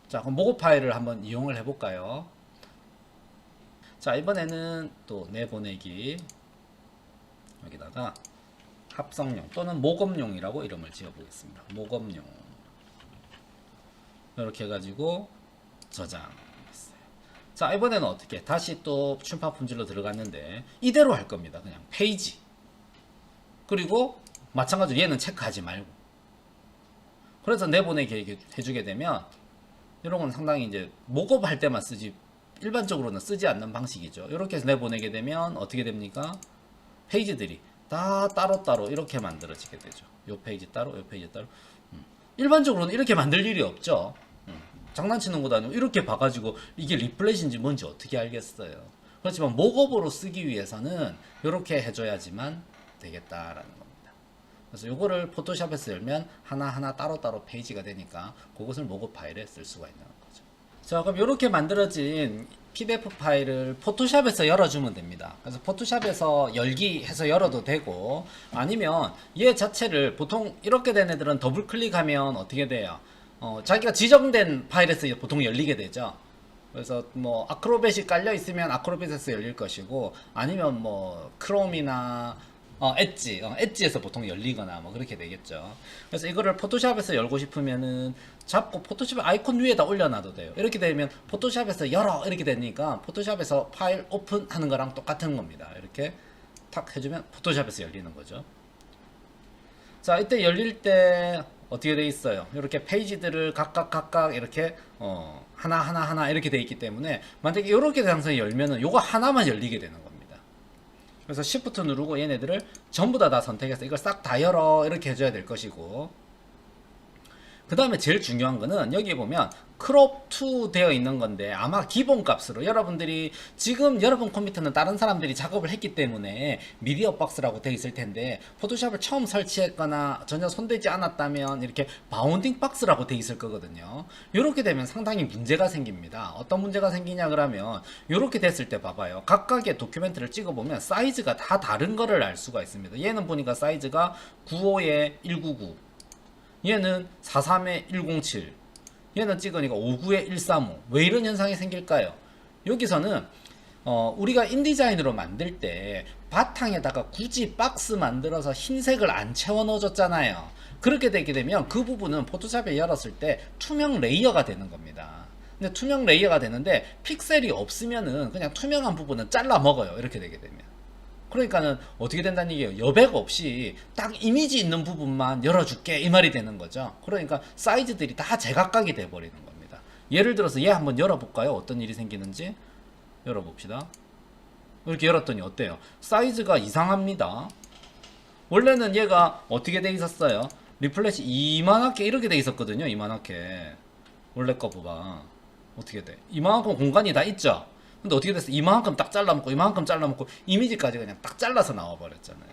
자, 그럼 모급 파일을 한번 이용을 해볼까요? 자, 이번에는 또 내보내기 여기다가 합성용 또는 모급용이라고 이름을 지어보겠습니다. 모급용 이렇게 해가지고 저장했어요. 자, 이번에는 어떻게 다시 또 출판 품질로 들어갔는데 이대로 할 겁니다. 그냥 페이지 그리고 마찬가지로 얘는 체크하지 말고, 그래서 내보내기 해주게 되면 이런 건 상당히 이제 모급할 때만 쓰지 일반적으로는 쓰지 않는 방식이죠. 이렇게 해서 내보내게 되면 어떻게 됩니까? 페이지들이 다 따로따로 이렇게 만들어지게 되죠. 요 페이지 따로, 요 페이지 따로. 일반적으로는 이렇게 만들 일이 없죠. 장난치는 것도 아니고 이렇게 봐가지고 이게 리플렛인지 뭔지 어떻게 알겠어요. 그렇지만 목업으로 쓰기 위해서는 이렇게 해줘야지만 되겠다라는 겁니다. 그래서 이거를 포토샵에서 열면 하나하나 따로따로 페이지가 되니까 그것을 목업 파일에 쓸 수가 있는 거죠. 자, 그럼 이렇게 만들어진 PDF 파일을 포토샵에서 열어주면 됩니다. 그래서 포토샵에서 열기 해서 열어도 되고, 아니면 얘 자체를 보통 이렇게 된 애들은 더블 클릭하면 어떻게 돼요? 자기가 지정된 파일에서 보통 열리게 되죠. 그래서 뭐 아크로벳이 깔려 있으면 아크로벳에서 열릴 것이고, 아니면 뭐 크롬이나 엣지에서 보통 열리거나 뭐 그렇게 되겠죠. 그래서 이거를 포토샵에서 열고 싶으면은 잡고 포토샵 아이콘 위에다 올려놔도 돼요. 이렇게 되면 포토샵에서 열어 이렇게 되니까 포토샵에서 파일 오픈 하는 거랑 똑같은 겁니다. 이렇게 탁 해주면 포토샵에서 열리는 거죠. 자, 이때 열릴 때 어떻게 돼 있어요? 이렇게 페이지들을 각각 이렇게 하나 이렇게 돼 있기 때문에 만약에 이렇게 항상 열면은 요거 하나만 열리게 되는 겁니다. 그래서 Shift 누르고 얘네들을 전부 다 선택해서 이걸 싹 다 열어 이렇게 해줘야 될 것이고, 그 다음에 제일 중요한 거는 여기 보면 크롭 to 되어 있는 건데, 아마 기본 값으로 여러분들이 지금 여러분 컴퓨터는 다른 사람들이 작업을 했기 때문에 미디어 박스라고 되어 있을 텐데, 포토샵을 처음 설치했거나 전혀 손대지 않았다면 이렇게 바운딩 박스라고 되어 있을 거거든요. 이렇게 되면 상당히 문제가 생깁니다. 어떤 문제가 생기냐 그러면 이렇게 됐을 때 봐봐요. 각각의 도큐멘트를 찍어보면 사이즈가 다 다른 거를 알 수가 있습니다. 얘는 보니까 사이즈가 95에 199, 얘는 43에 107, 얘는 찍으니까 59에 135. 왜 이런 현상이 생길까요? 여기서는 우리가 인디자인으로 만들 때 바탕에다가 굳이 박스 만들어서 흰색을 안 채워 넣어줬잖아요. 그렇게 되게 되면 그 부분은 포토샵에 열었을 때 투명 레이어가 되는 겁니다. 근데 투명 레이어가 되는데 픽셀이 없으면은 그냥 투명한 부분은 잘라 먹어요. 이렇게 되게 되면. 그러니까는 어떻게 된다는 얘기예요. 여백 없이 딱 이미지 있는 부분만 열어줄게 이 말이 되는 거죠. 그러니까 사이즈들이 다 제각각이 돼버리는 겁니다. 예를 들어서 얘 한번 열어볼까요? 어떤 일이 생기는지 열어봅시다. 이렇게 열었더니 어때요? 사이즈가 이상합니다. 원래는 얘가 어떻게 돼 있었어요? 리플렛이 이만하게 이렇게 돼 있었거든요. 이만하게. 원래 거 봐봐. 어떻게 돼? 이만큼 공간이 다 있죠? 근데 어떻게 됐어? 이만큼 딱 잘라먹고 이만큼 잘라먹고 이미지까지 그냥 딱 잘라서 나와버렸잖아요.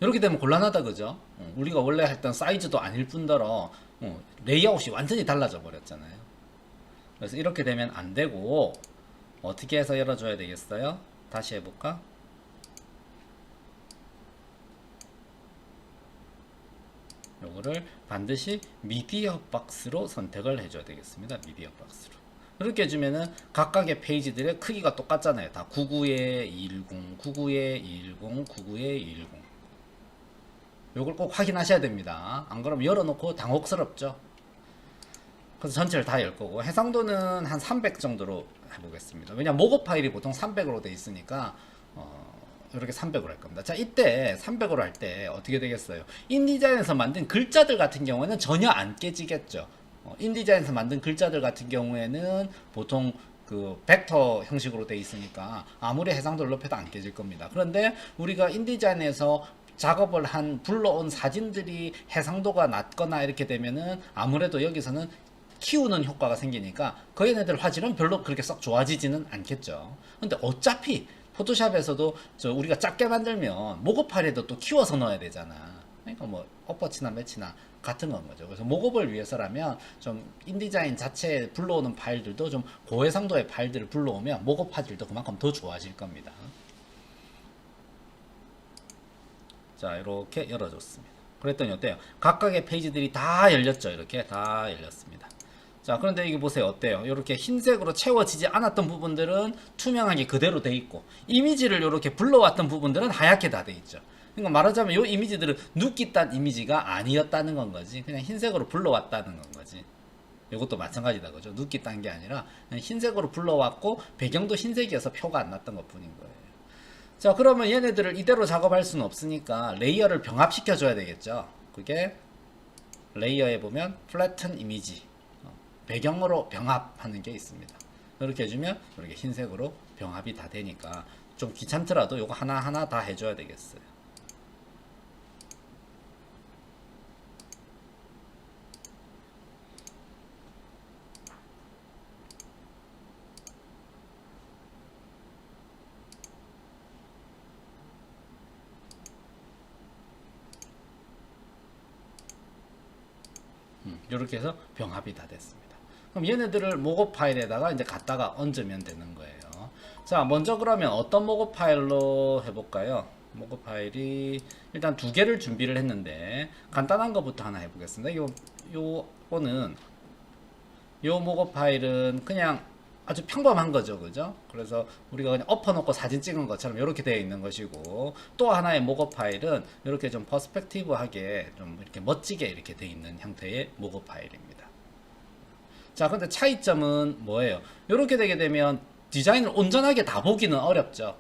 이렇게 되면 곤란하다, 그죠? 우리가 원래 했던 사이즈도 아닐 뿐더러 레이아웃이 완전히 달라져 버렸잖아요. 그래서 이렇게 되면 안 되고 어떻게 해서 열어줘야 되겠어요? 다시 해볼까? 요거를 반드시 미디어 박스로 선택을 해줘야 되겠습니다. 미디어 박스로. 이렇게 해주면은 각각의 페이지들의 크기가 똑같잖아요. 다 99에 210, 99에 210, 99에 210. 요걸 꼭 확인하셔야 됩니다. 안 그러면 열어놓고 당혹스럽죠. 그래서 전체를 다 열 거고, 해상도는 한 300 정도로 해보겠습니다. 왜냐면 모급 파일이 보통 300으로 돼 있으니까 이렇게 300으로 할 겁니다. 자, 이때 300으로 할 때 어떻게 되겠어요? 인디자인에서 만든 글자들 같은 경우에는 전혀 안 깨지겠죠. 인디자인에서 만든 글자들 같은 경우에는 보통 그 벡터 형식으로 돼 있으니까 아무리 해상도를 높여도 안 깨질 겁니다. 그런데 우리가 인디자인에서 작업을 한 불러온 사진들이 해상도가 낮거나 이렇게 되면은 아무래도 여기서는 키우는 효과가 생기니까 그 얘네들 화질은 별로 그렇게 썩 좋아지지는 않겠죠. 근데 어차피 포토샵에서도 우리가 작게 만들면 모급 파일에도 또 키워서 넣어야 되잖아. 그러니까 뭐 어퍼치나 매치나 같은 건 거죠. 그래서 모급을 위해서라면 좀 인디자인 자체에 불러오는 파일들도 좀 고해상도의 파일들을 불러오면 모급 화질도 그만큼 더 좋아질 겁니다. 자, 이렇게 열어줬습니다. 그랬더니 어때요? 각각의 페이지들이 다 열렸죠. 이렇게 다 열렸습니다. 자, 그런데 이게 보세요. 어때요? 이렇게 흰색으로 채워지지 않았던 부분들은 투명하게 그대로 돼 있고, 이미지를 이렇게 불러왔던 부분들은 하얗게 다 돼 있죠. 그러니까 말하자면 이 이미지들은 눕기 딴 이미지가 아니었다는 건 거지. 그냥 흰색으로 불러왔다는 건 거지. 이것도 마찬가지다, 그죠? 눕기 딴 게 아니라 그냥 흰색으로 불러왔고 배경도 흰색이어서 표가 안 났던 것 뿐인 거예요. 자, 그러면 얘네들을 이대로 작업할 수는 없으니까 레이어를 병합시켜 줘야 되겠죠. 그게 레이어에 보면 플래튼 이미지, 배경으로 병합하는 게 있습니다. 이렇게 해주면 이렇게 흰색으로 병합이 다 되니까 좀 귀찮더라도 이거 하나하나 다 해줘야 되겠어요. 이렇게 해서 병합이 다 됐습니다. 그럼 얘네들을 모고 파일에다가 이제 갖다가 얹으면 되는 거예요. 자, 먼저 그러면 어떤 모고 파일로 해볼까요? 모고 파일이 일단 두 개를 준비를 했는데 간단한 것부터 하나 해보겠습니다. 요거는 요 모고 파일은 그냥 아주 평범한 거죠, 그죠? 그래서 우리가 그냥 엎어놓고 사진 찍은 것처럼 이렇게 되어 있는 것이고, 또 하나의 모고 파일은 이렇게 좀 퍼스펙티브하게 좀 이렇게 멋지게 이렇게 되어 있는 형태의 모고 파일입니다. 자, 근데 차이점은 뭐예요? 이렇게 되게 되면 디자인을 온전하게 다 보기는 어렵죠.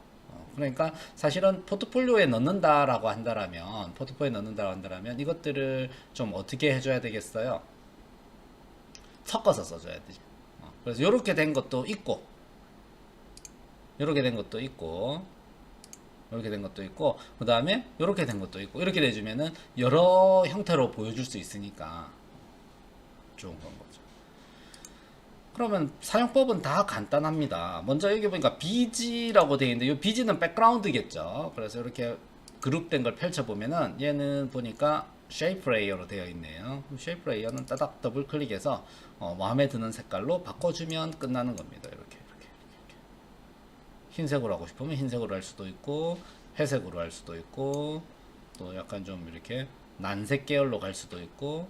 그러니까 사실은 포트폴리오에 넣는다라고 한다라면, 이것들을 좀 어떻게 해줘야 되겠어요? 섞어서 써줘야 되죠. 그래서 이렇게 된 것도 있고, 이렇게 된 것도 있고, 이렇게 된 것도 있고, 그 다음에 이렇게 된 것도 있고, 이렇게 돼주면은 여러 형태로 보여줄 수 있으니까 좋은 건 거죠. 그러면 사용법은 다 간단합니다. 먼저 여기 보니까 BG라고 되어 있는데, 이 BG는 백그라운드겠죠. 그래서 이렇게 그룹된 걸 펼쳐보면은 얘는 보니까 쉐이프 레이어로 되어 있네요. 쉐이프 레이어는 따닥 더블 클릭해서 마음에 드는 색깔로 바꿔주면 끝나는 겁니다. 이렇게. 흰색으로 하고 싶으면 흰색으로 할 수도 있고, 회색으로 할 수도 있고, 또 약간 좀 이렇게 난색 계열로 갈 수도 있고.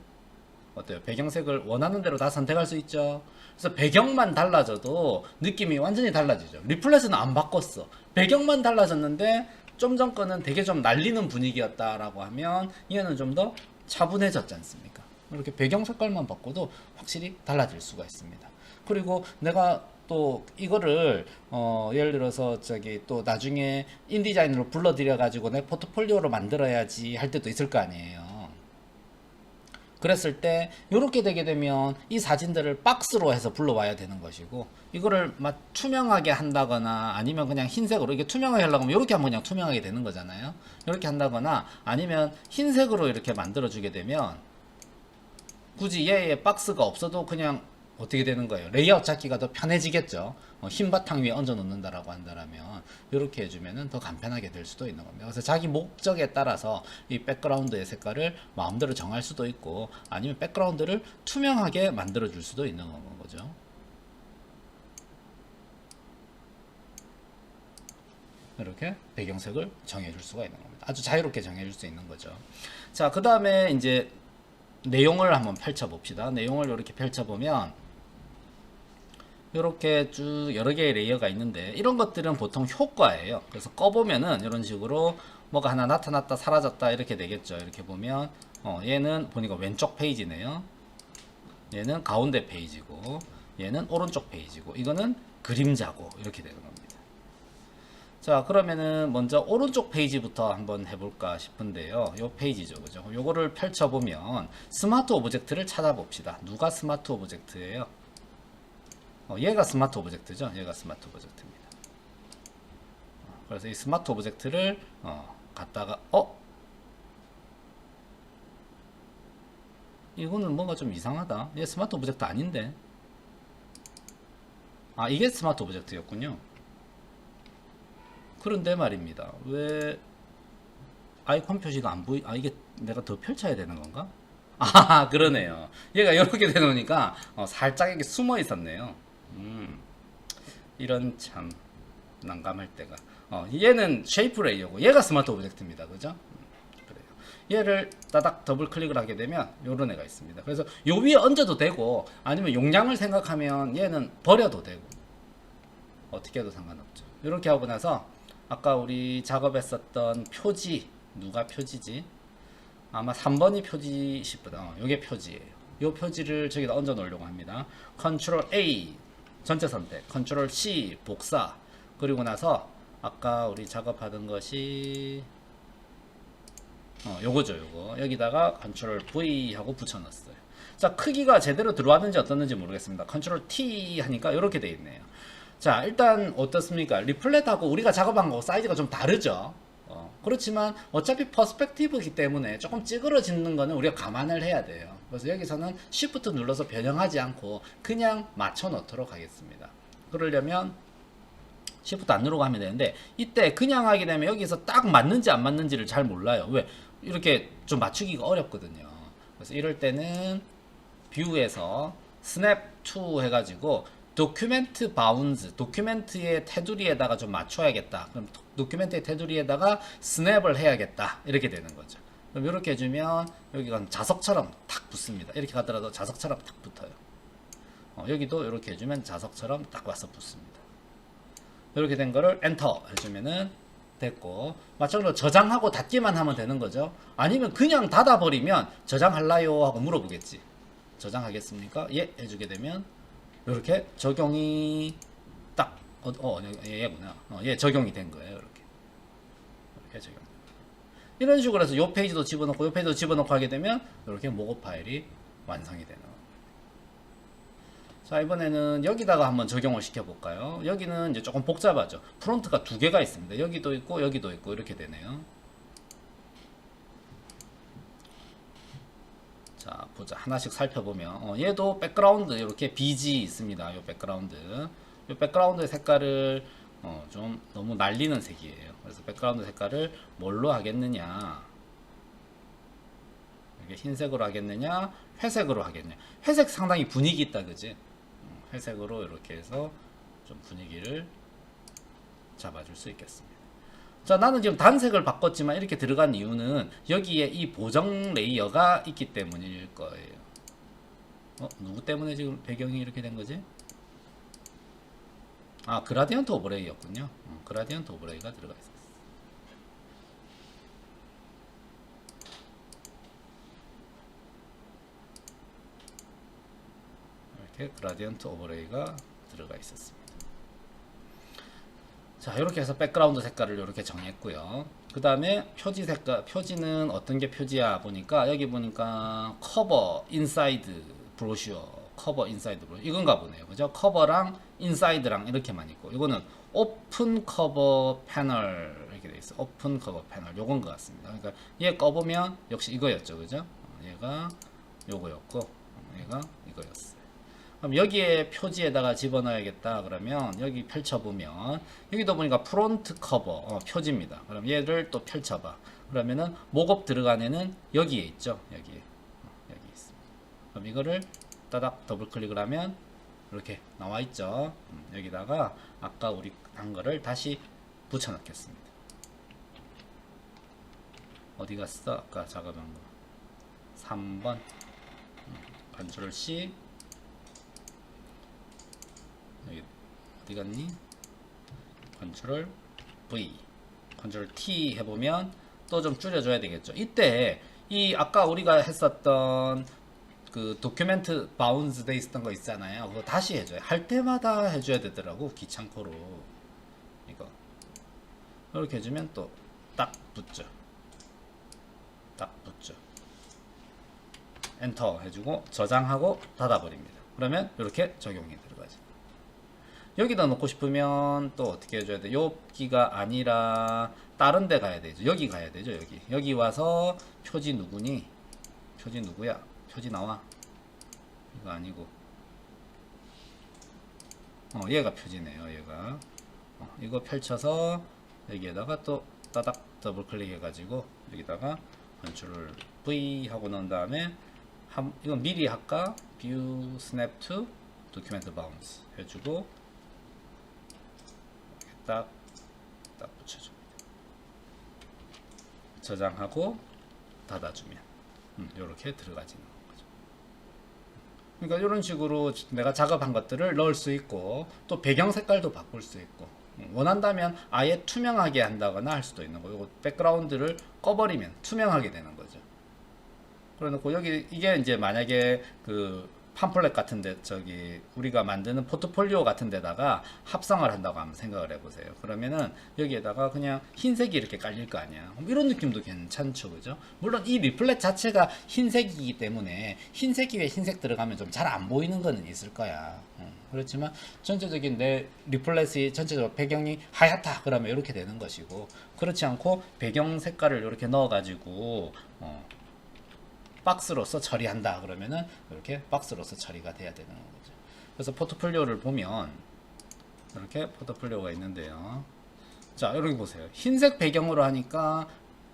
어때요? 배경색을 원하는 대로 다 선택할 수 있죠. 그래서 배경만 달라져도 느낌이 완전히 달라지죠. 리플렛은 안 바꿨어. 배경만 달라졌는데 좀 전 거는 되게 좀 날리는 분위기였다라고 하면 얘는 좀 더 차분해졌지 않습니까? 이렇게 배경 색깔만 바꿔도 확실히 달라질 수가 있습니다. 그리고 내가 또 이거를 예를 들어서 저기 또 나중에 인디자인으로 불러들여 가지고 내 포트폴리오로 만들어야지 할 때도 있을 거 아니에요. 그랬을 때 이렇게 되게 되면 이 사진들을 박스로 해서 불러와야 되는 것이고, 이거를 막 투명하게 한다거나 아니면 그냥 흰색으로, 이게 투명하게 하려고 하면 이렇게 하면 그냥 투명하게 되는 거잖아요. 이렇게 한다거나 아니면 흰색으로 이렇게 만들어 주게 되면 굳이 얘의 박스가 없어도 그냥 어떻게 되는 거예요? 레이아웃 잡기가 더 편해지겠죠. 흰 바탕 위에 얹어 놓는다라고 한다면 이렇게 해주면은 더 간편하게 될 수도 있는 겁니다. 그래서 자기 목적에 따라서 이 백그라운드의 색깔을 마음대로 정할 수도 있고, 아니면 백그라운드를 투명하게 만들어 줄 수도 있는 거죠. 이렇게 배경색을 정해줄 수가 있는 겁니다. 아주 자유롭게 정해줄 수 있는 거죠. 자, 그 다음에 이제 내용을 한번 펼쳐 봅시다. 내용을 이렇게 펼쳐보면 이렇게 쭉 여러 개의 레이어가 있는데, 이런 것들은 보통 효과예요. 그래서 꺼보면은 이런 식으로 뭐가 하나 나타났다 사라졌다 이렇게 되겠죠. 이렇게 보면 얘는 보니까 왼쪽 페이지네요. 얘는 가운데 페이지고, 얘는 오른쪽 페이지고, 이거는 그림자고, 이렇게 되는 겁니다. 자, 그러면은 먼저 오른쪽 페이지부터 한번 해볼까 싶은데요. 요 페이지죠, 그죠? 요거를 펼쳐보면 스마트 오브젝트를 찾아봅시다. 누가 스마트 오브젝트예요? 얘가 스마트 오브젝트죠. 얘가 스마트 오브젝트입니다. 그래서 이 스마트 오브젝트를 갖다가 이거는 뭔가 좀 이상하다. 얘 스마트 오브젝트 아닌데. 아, 이게 스마트 오브젝트였군요. 그런데 말입니다. 왜 아이콘 표시가 안 보이? 아, 이게 내가 더 펼쳐야 되는 건가? 아, 그러네요. 얘가 이렇게 되놓으니까 살짝 이렇게 숨어 있었네요. 이런 참 난감할 때가. 얘는 쉐이프 레이어고 얘가 스마트 오브젝트입니다. 그죠? 그래요. 얘를 따닥 더블 클릭을 하게 되면 요런 애가 있습니다. 그래서 요 위에 얹어도 되고 아니면 용량을 생각하면 얘는 버려도 되고 어떻게 해도 상관없죠. 이렇게 하고 나서 아까 우리 작업했었던 표지, 누가 표지지? 아마 3번이 표지 싶다. 요게 표지예요. 요 표지를 저기다 얹어 놓으려고 합니다. 컨트롤 A 전체 선택, 컨트롤 C 복사. 그리고 나서 아까 우리 작업하던 것이 요거죠, 요거. 여기다가 컨트롤 V 하고 붙여 넣었어요. 자, 크기가 제대로 들어왔는지 어떻는지 모르겠습니다. 컨트롤 T 하니까 이렇게 돼 있네요. 자, 일단 어떻습니까? 리플렛하고 우리가 작업한 거 사이즈가 좀 다르죠. 그렇지만 어차피 퍼스펙티브이기 때문에 조금 찌그러지는 거는 우리가 감안을 해야 돼요. 그래서 여기서는 Shift 눌러서 변형하지 않고 그냥 맞춰 놓도록 하겠습니다. 그러려면 Shift 안 누르고 하면 되는데 이때 그냥 하게 되면 여기서 딱 맞는지 안 맞는지를 잘 몰라요. 왜? 이렇게 좀 맞추기가 어렵거든요. 그래서 이럴 때는 뷰에서 스냅 투 해가지고 도큐멘트 바운즈, 도큐멘트의 테두리에다가 좀 맞춰야겠다. 그럼 도큐멘트의 테두리에다가 스냅을 해야겠다. 이렇게 되는 거죠. 그럼 이렇게 해주면 여기가 자석처럼 탁 붙습니다. 이렇게 가더라도 자석처럼 탁 붙어요. 여기도 이렇게 해주면 자석처럼 딱 와서 붙습니다. 이렇게 된 거를 엔터 해주면은 됐고, 마찬가지로 저장하고 닫기만 하면 되는 거죠. 아니면 그냥 닫아버리면 저장할라요 하고 물어보겠지. 저장하겠습니까? 예 해주게 되면 이렇게 적용이 딱 얘구나. 얘 적용이 된 거예요. 이렇게 적용. 이런 식으로 해서 요 페이지도 집어넣고 요 페이지도 집어넣고 하게 되면 이렇게 모고 파일이 완성이 되는 겁니다. 자, 이번에는 여기다가 한번 적용을 시켜볼까요? 여기는 이제 조금 복잡하죠. 프론트가 두 개가 있습니다. 여기도 있고 여기도 있고 이렇게 되네요. 자, 보자. 하나씩 살펴보면 얘도 백그라운드 이렇게 BG 있습니다. 요 백그라운드. 요 백그라운드 색깔을 좀 너무 날리는 색이에요. 그래서 백그라운드 색깔을 뭘로 하겠느냐? 이게 흰색으로 하겠느냐? 회색으로 하겠느냐? 회색 상당히 분위기 있다, 그지? 회색으로 이렇게 해서 좀 분위기를 잡아줄 수 있겠습니다. 자, 나는 지금 단색을 바꿨지만 이렇게 들어간 이유는 여기에 이 보정 레이어가 있기 때문일 거예요. 누구 때문에 지금 배경이 이렇게 된 거지? 아, 그라디언트 오버레이였군요. 그라디언트 오버레이가 들어가 있었어. 이렇게 그라디언트 오버레이가 들어가 있었습니다. 자, 이렇게 해서 백그라운드 색깔을 이렇게 정했고요. 그 다음에 표지 색깔, 표지는 어떤 게 표지야 보니까 여기 보니까 커버, 인사이드, 브로슈어, 커버, 인사이드, 브로슈어 이건가 보네요. 그죠? 커버랑 인사이드랑 이렇게만 있고 이거는 오픈 커버 패널 이렇게 돼 있어. 오픈 커버 패널 요건 것 같습니다. 그러니까 얘 꺼보면 역시 이거였죠, 그죠? 얘가 요거였고 얘가 이거였어요. 그럼 여기에 표지에다가 집어넣어야겠다 그러면 여기 펼쳐보면 여기도 보니까 프론트 커버 표지입니다. 그럼 얘를 또 펼쳐봐. 그러면은 목업 들어간 애는 여기에 있죠. 여기 있습니다. 그럼 이거를 따닥 더블 클릭을 하면 이렇게 나와 있죠. 여기다가 아까 우리 한 거를 다시 붙여 넣겠습니다. 어디 갔어? 아까 작업한 거 3번 컨트롤 C 여기 어디 갔니? 컨트롤 V, 컨트롤 T 해보면 또 좀 줄여줘야 되겠죠. 이때 이 아까 우리가 했었던 그 도큐멘트 바운스 돼 있었던 거 있잖아요. 그거 다시 해줘요. 할 때마다 해줘야 되더라고. 귀찮고로. 이거 이렇게 해주면 또 딱 붙죠. 딱 붙죠. 엔터 해주고 저장하고 닫아버립니다. 그러면 이렇게 적용이 들어가죠. 여기다 놓고 싶으면 또 어떻게 해줘야 돼? 여기가 아니라 다른 데 가야 되죠. 여기 가야 되죠. 여기 와서 표지 누구니? 표지 누구야? 표지 나와. 이거 아니고 얘가 표지네요. 얘가 이거 펼쳐서 여기에다가 또 따닥 더블 클릭 해가지고 여기다가 컨트롤 V 하고 넣은 다음에 이건 미리 할까? View Snap to Document Bounds 해주고 딱 붙여줍니다. 저장하고 닫아주면 이렇게 들어가지는 거죠. 그러니까 이런 식으로 내가 작업한 것들을 넣을 수 있고 또 배경 색깔도 바꿀 수 있고 원한다면 아예 투명하게 한다거나 할 수도 있는 거고 백그라운드를 꺼버리면 투명하게 되는 거죠. 그래놓고 여기 이게 이제 만약에 그 팜플렛 같은데 저기 우리가 만드는 포트폴리오 같은 데다가 합성을 한다고 한번 생각을 해보세요. 그러면은 여기에다가 그냥 흰색이 이렇게 깔릴 거 아니야. 이런 느낌도 괜찮죠, 그죠? 물론 이 리플렛 자체가 흰색이기 때문에 흰색 위에 흰색 들어가면 좀 잘 안 보이는 거는 있을 거야. 그렇지만 전체적인 내 리플렛이 전체적으로 배경이 하얗다 그러면 이렇게 되는 것이고, 그렇지 않고 배경 색깔을 이렇게 넣어가지고 박스로서 처리한다 그러면은 이렇게 박스로서 처리가 돼야 되는 거죠. 그래서 포트폴리오를 보면 이렇게 포트폴리오가 있는데요. 자, 여기 보세요. 흰색 배경으로 하니까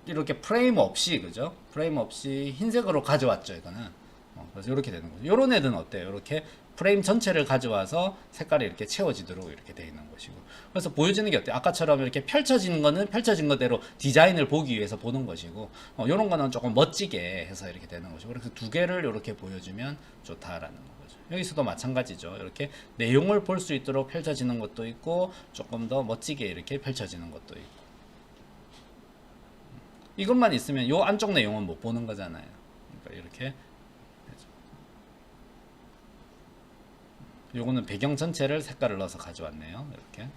이렇게 프레임 없이, 그죠? 프레임 없이 흰색으로 가져왔죠, 이거는. 그래서 이렇게 되는 거죠. 요런 애들은 어때요? 이렇게 프레임 전체를 가져와서 색깔이 이렇게 채워지도록 이렇게 되어 있는 것이고. 그래서 보여지는 게 어때요? 아까처럼 이렇게 펼쳐지는 거는 펼쳐진 거대로 디자인을 보기 위해서 보는 것이고, 요런 거는 조금 멋지게 해서 이렇게 되는 것이고. 그래서 두 개를 이렇게 보여주면 좋다라는 거죠. 여기서도 마찬가지죠. 이렇게 내용을 볼 수 있도록 펼쳐지는 것도 있고, 조금 더 멋지게 이렇게 펼쳐지는 것도 있고. 이것만 있으면 요 안쪽 내용은 못 보는 거잖아요. 그러니까 이렇게 요거는 배경 전체를 색깔을 넣어서 가져왔네요. 이렇게.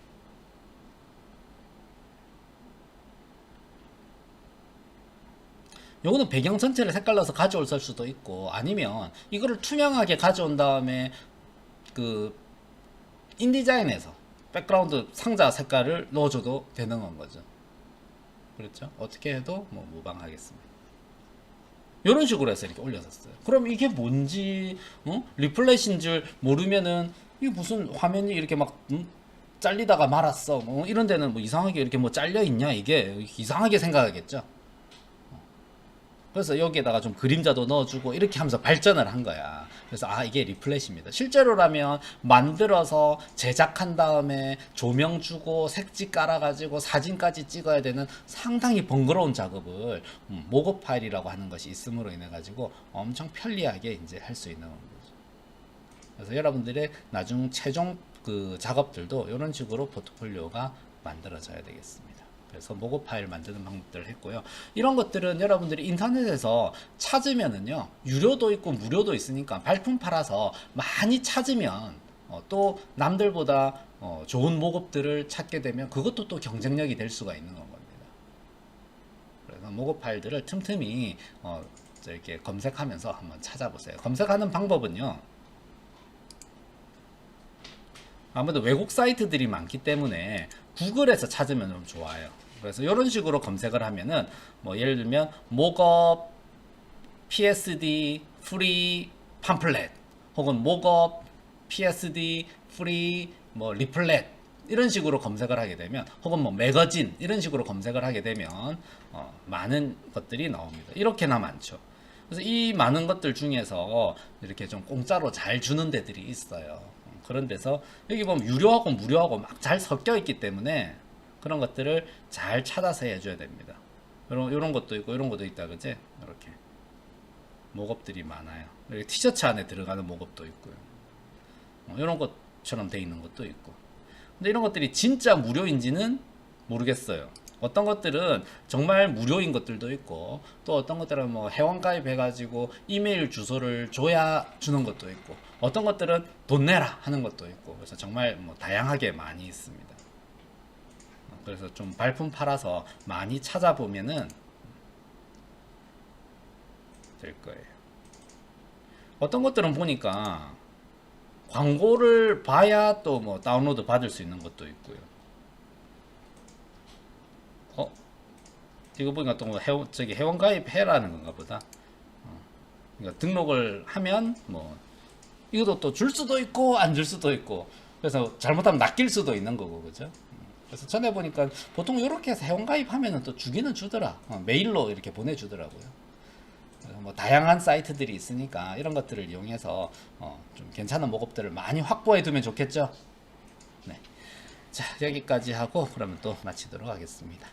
요거는 배경 전체를 색깔 넣어서 가져올 수도 있고, 아니면 이거를 투명하게 가져온 다음에 그 인디자인에서 백그라운드 상자 색깔을 넣어줘도 되는 건 거죠. 그렇죠? 어떻게 해도 뭐 무방하겠습니다. 이런 식으로 해서 이렇게 올려놨어요. 그럼 이게 뭔지 리플렛인 줄 모르면은 이게 무슨 화면이 이렇게 막 잘리다가 말았어 이런 데는 뭐 이상하게 이렇게 뭐 잘려 있냐, 이게 이상하게 생각하겠죠. 그래서 여기에다가 좀 그림자도 넣어주고 이렇게 하면서 발전을 한 거야. 그래서 이게 리플렛입니다. 실제로라면 만들어서 제작한 다음에 조명 주고 색지 깔아가지고 사진까지 찍어야 되는 상당히 번거로운 작업을 모급 파일이라고 하는 것이 있음으로 인해 가지고 엄청 편리하게 이제 할 수 있는 거죠. 그래서 여러분들의 나중 최종 그 작업들도 이런 식으로 포트폴리오가 만들어져야 되겠습니다. 그래서 모급 파일 만드는 방법들을 했고요. 이런 것들은 여러분들이 인터넷에서 찾으면은요, 유료도 있고 무료도 있으니까 발품 팔아서 많이 찾으면 또 남들보다 좋은 모급들을 찾게 되면 그것도 또 경쟁력이 될 수가 있는 겁니다. 그래서 모급 파일들을 틈틈이 이렇게 검색하면서 한번 찾아보세요. 검색하는 방법은요, 아무래도 외국 사이트들이 많기 때문에 구글에서 찾으면 좀 좋아요. 그래서 이런 식으로 검색을 하면은 뭐 예를 들면 목업 PSD 프리 팜플렛 혹은 목업 PSD 프리 뭐 리플렛 이런 식으로 검색을 하게 되면, 혹은 뭐 매거진 이런 식으로 검색을 하게 되면 많은 것들이 나옵니다. 이렇게나 많죠. 그래서 이 많은 것들 중에서 이렇게 좀 공짜로 잘 주는 데들이 있어요. 그런 데서 여기 보면 유료하고 무료하고 막 잘 섞여 있기 때문에 그런 것들을 잘 찾아서 해줘야 됩니다. 이런 것도 있고 이런 것도 있다, 그제? 이렇게 목업들이 많아요. 여기 티셔츠 안에 들어가는 목업도 있고요. 이런 것처럼 돼 있는 것도 있고. 근데 이런 것들이 진짜 무료인지는 모르겠어요. 어떤 것들은 정말 무료인 것들도 있고, 또 어떤 것들은 뭐 회원가입 해가지고 이메일 주소를 줘야 주는 것도 있고, 어떤 것들은 돈 내라 하는 것도 있고, 그래서 정말 뭐 다양하게 많이 있습니다. 그래서 좀 발품 팔아서 많이 찾아보면은 될 거예요. 어떤 것들은 보니까 광고를 봐야 또 뭐 다운로드 받을 수 있는 것도 있고요. 이거 보니까 또 뭐 회원 가입해라는 건가 보다. 그러니까 등록을 하면 뭐 이것도 또 줄 수도 있고 안 줄 수도 있고, 그래서 잘못하면 낚일 수도 있는 거고, 그죠? 그래서 전에 보니까 보통 이렇게 해서 회원 가입하면은 또 주기는 주더라. 메일로 이렇게 보내주더라고요. 뭐 다양한 사이트들이 있으니까 이런 것들을 이용해서 좀 괜찮은 목업들을 많이 확보해 두면 좋겠죠. 네. 자, 여기까지 하고 그러면 또 마치도록 하겠습니다.